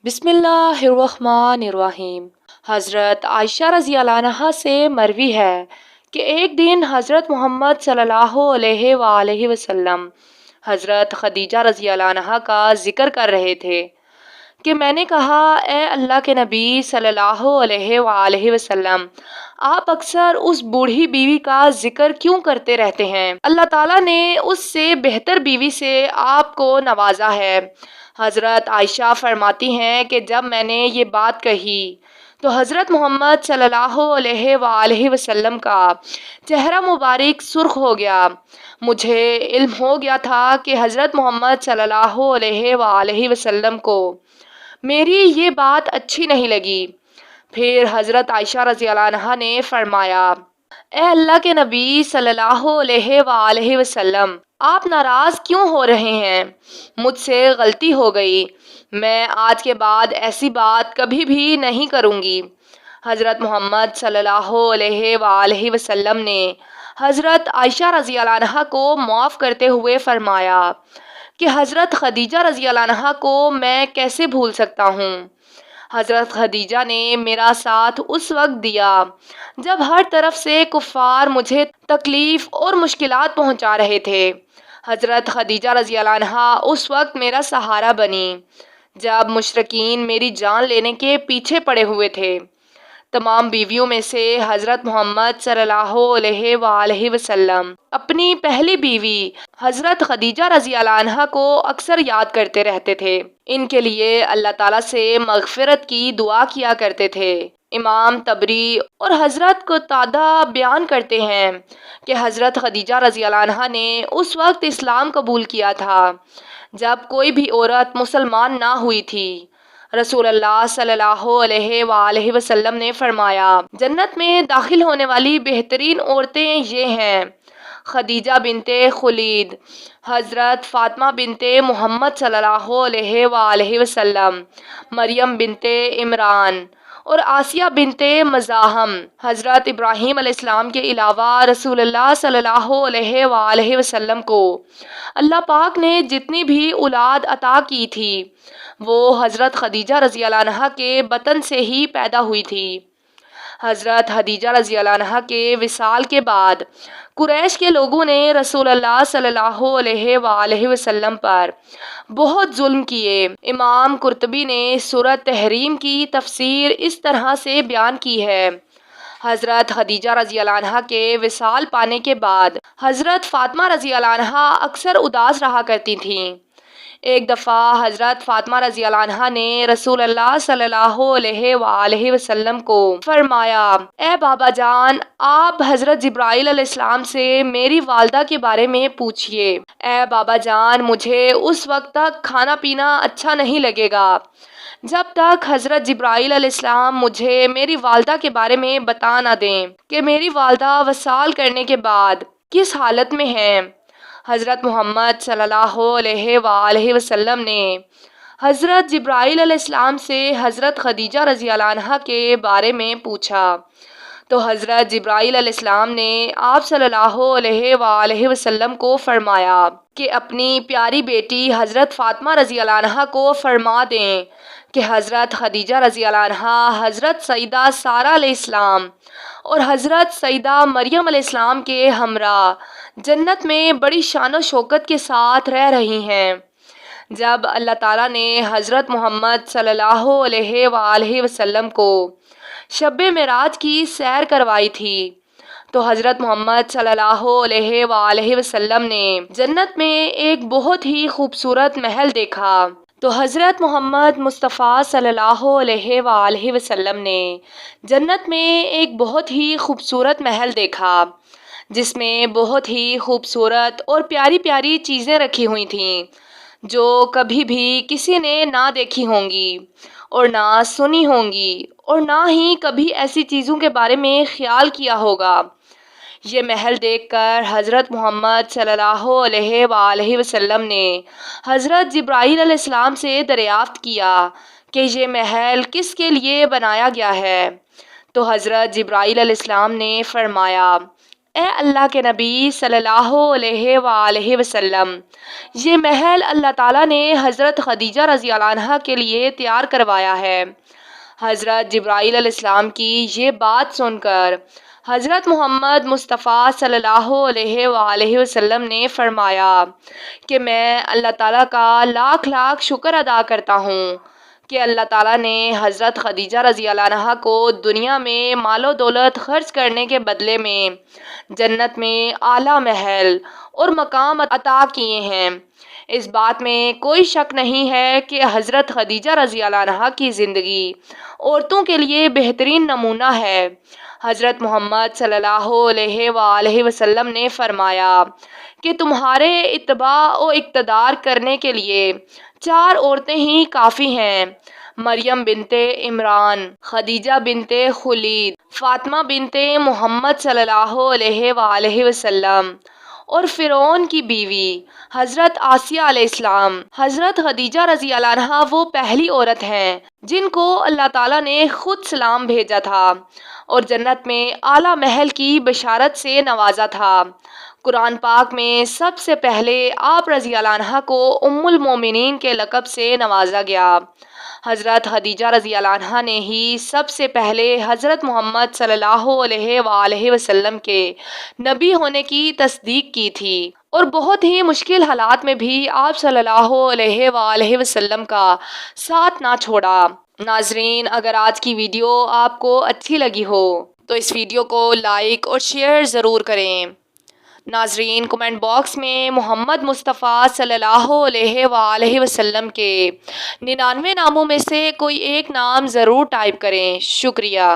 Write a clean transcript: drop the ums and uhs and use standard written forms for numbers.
بسم اللہ الرحمن الرحیم۔ حضرت عائشہ رضی اللہ عنہا سے مروی ہے کہ ایک دن حضرت محمد صلی اللہ علیہ وآلہ وسلم حضرت خدیجہ رضی اللہ عنہا کا ذکر کر رہے تھے کہ میں نے کہا، اے اللہ کے نبی صلی اللہ علیہ وآلہ وسلم، آپ اکثر اس بوڑھی بیوی کا ذکر کیوں کرتے رہتے ہیں؟ اللہ تعالیٰ نے اس سے بہتر بیوی سے آپ کو نوازا ہے۔ حضرت عائشہ فرماتی ہیں کہ جب میں نے یہ بات کہی تو حضرت محمد صلی اللہ علیہ وآلہ وسلم کا چہرہ مبارک سرخ ہو گیا۔ مجھے علم ہو گیا تھا کہ حضرت محمد صلی اللہ علیہ وآلہ وسلم کو میری یہ بات اچھی نہیں لگی۔ پھر حضرت عائشہ رضی اللہ عنہا نے فرمایا، اے اللہ کے نبی صلی اللہ علیہ وآلہ وسلم، آپ ناراض کیوں ہو رہے ہیں؟ مجھ سے غلطی ہو گئی، میں آج کے بعد ایسی بات کبھی بھی نہیں کروں گی۔ حضرت محمد صلی اللہ علیہ وآلہ وسلم نے حضرت عائشہ رضی اللہ عنہا کو معاف کرتے ہوئے فرمایا کہ حضرت خدیجہ رضی اللہ عنہا کو میں کیسے بھول سکتا ہوں؟ حضرت خدیجہ نے میرا ساتھ اس وقت دیا جب ہر طرف سے کفار مجھے تکلیف اور مشکلات پہنچا رہے تھے۔ حضرت خدیجہ رضی اللہ عنہا اس وقت میرا سہارا بنی جب مشرکین میری جان لینے کے پیچھے پڑے ہوئے تھے۔ تمام بیویوں میں سے حضرت محمد صلی اللہ علیہ وآلہ وسلم اپنی پہلی بیوی حضرت خدیجہ رضی اللہ عنہا کو اکثر یاد کرتے رہتے تھے۔ ان کے لیے اللہ تعالیٰ سے مغفرت کی دعا کیا کرتے تھے۔ امام طبری اور حضرت قتادہ بیان کرتے ہیں کہ حضرت خدیجہ رضی اللہ عنہا نے اس وقت اسلام قبول کیا تھا جب کوئی بھی عورت مسلمان نہ ہوئی تھی۔ رسول اللہ صلی اللہ علیہ وآلہ وسلم نے فرمایا، جنت میں داخل ہونے والی بہترین عورتیں یہ ہیں: خدیجہ بنت خولید، حضرت فاطمہ بنت محمد صلی اللہ علیہ وآلہ وسلم، مریم بنت عمران اور آسیہ بنت مزاحم۔ حضرت ابراہیم علیہ السلام کے علاوہ رسول اللہ صلی اللہ علیہ وآلہ وسلم کو اللہ پاک نے جتنی بھی اولاد عطا کی تھی وہ حضرت خدیجہ رضی اللہ عنہا کے بطن سے ہی پیدا ہوئی تھی۔ حضرت خدیجہ رضی اللہ عنہا کے وصال کے بعد قریش کے لوگوں نے رسول اللہ صلی اللہ علیہ وآلہ وسلم پر بہت ظلم کیے۔ امام قرطبی نے سورۃ تحریم کی تفسیر اس طرح سے بیان کی ہے: حضرت خدیجہ رضی اللہ عنہا کے وصال پانے کے بعد حضرت فاطمہ رضی اللہ عنہا اکثر اداس رہا کرتی تھیں۔ ایک دفعہ حضرت فاطمہ رضی اللہ عنہا نے رسول اللہ صلی اللہ علیہ وآلہ وسلم کو فرمایا، اے بابا جان، آپ حضرت جبرائیل علیہ السلام سے میری والدہ کے بارے میں پوچھئے۔ اے بابا جان، مجھے اس وقت تک کھانا پینا اچھا نہیں لگے گا جب تک حضرت جبرائیل علیہ السلام مجھے میری والدہ کے بارے میں بتا نہ دیں کہ میری والدہ وصال کرنے کے بعد کس حالت میں ہیں۔ حضرت محمد صلی اللہ علیہ وآلہ وسلم نے حضرت جبرائیل علیہ السلام سے حضرت خدیجہ رضی اللہ عنہا کے بارے میں پوچھا تو حضرت جبرائیل علیہ السلام نے آپ صلی اللہ علیہ وآلہ وسلم کو فرمایا کہ اپنی پیاری بیٹی حضرت فاطمہ رضی اللہ عنہا کو فرما دیں کہ حضرت خدیجہ رضی اللہ عنہا حضرت سیدہ سارہ علیہ السلام اور حضرت سیدہ مریم علیہ السلام کے ہمراہ جنت میں بڑی شان و شوکت کے ساتھ رہ رہی ہیں۔ جب اللہ تعالیٰ نے حضرت محمد صلی اللہ علیہ وآلہ وسلم کو شب معراج کی سیر کروائی تھی تو حضرت محمد صلی اللہ علیہ وآلہ وسلم نے جنت میں ایک بہت ہی خوبصورت محل دیکھا تو حضرت محمد مصطفیٰ صلی اللہ علیہ وآلہ وسلم نے جنت میں ایک بہت ہی خوبصورت محل دیکھا جس میں بہت ہی خوبصورت اور پیاری پیاری چیزیں رکھی ہوئی تھیں جو کبھی بھی کسی نے نہ دیکھی ہوں گی اور نہ سنی ہوں گی اور نہ ہی کبھی ایسی چیزوں کے بارے میں خیال کیا ہوگا۔ یہ محل دیکھ کر حضرت محمد صلی اللہ علیہ وآلہ وسلم نے حضرت جبرائیل علیہ السلام سے دریافت کیا کہ یہ محل کس کے لیے بنایا گیا ہے تو حضرت جبرائیل علیہ السلام نے فرمایا، اے اللہ کے نبی صلی اللہ علیہ وآلہ وسلم، یہ محل اللہ تعالیٰ نے حضرت خدیجہ رضی اللہ عنہا کے لیے تیار کروایا ہے۔ حضرت جبرائیل علیہ السلام کی یہ بات سن کر حضرت محمد مصطفیٰ صلی اللہ علیہ وآلہ وسلم نے فرمایا کہ میں اللہ تعالیٰ کا لاکھ لاکھ شکر ادا کرتا ہوں کہ اللہ تعالیٰ نے حضرت خدیجہ رضی اللہ عنہا کو دنیا میں مال و دولت خرچ کرنے کے بدلے میں جنت میں اعلیٰ محل اور مقام عطا کیے ہیں۔ اس بات میں کوئی شک نہیں ہے کہ حضرت خدیجہ رضی اللہ عنہا کی زندگی عورتوں کے لیے بہترین نمونہ ہے۔ حضرت محمد صلی اللہ علیہ وآلہ وسلم نے فرمایا کہ تمہارے اتباع و اقتدار کرنے کے لیے 4 عورتیں ہی کافی ہیں: مریم بنت عمران، خدیجہ بنت خولید، فاطمہ بنت محمد صلی اللہ علیہ وآلہ وسلم اور فرعون کی بیوی حضرت آسیہ علیہ السلام۔ حضرت خدیجہ رضی اللہ عنہا وہ پہلی عورت ہیں جن کو اللہ تعالیٰ نے خود سلام بھیجا تھا اور جنت میں اعلیٰ محل کی بشارت سے نوازا تھا۔ قرآن پاک میں سب سے پہلے آپ رضی اللہ عنہا کو ام المومنین کے لقب سے نوازا گیا۔ حضرت خدیجہ رضی اللہ عنہا نے ہی سب سے پہلے حضرت محمد صلی اللہ علیہ وآلہ وسلم کے نبی ہونے کی تصدیق کی تھی اور بہت ہی مشکل حالات میں بھی آپ صلی اللہ علیہ وآلہ وسلم کا ساتھ نہ چھوڑا۔ ناظرین، اگر آج کی ویڈیو آپ کو اچھی لگی ہو تو اس ویڈیو کو لائک اور شیئر ضرور کریں۔ ناظرین، کمنٹ باکس میں محمد مصطفیٰ صلی اللہ علیہ وآلہ وسلم کے 99 ناموں میں سے کوئی ایک نام ضرور ٹائپ کریں۔ شکریہ۔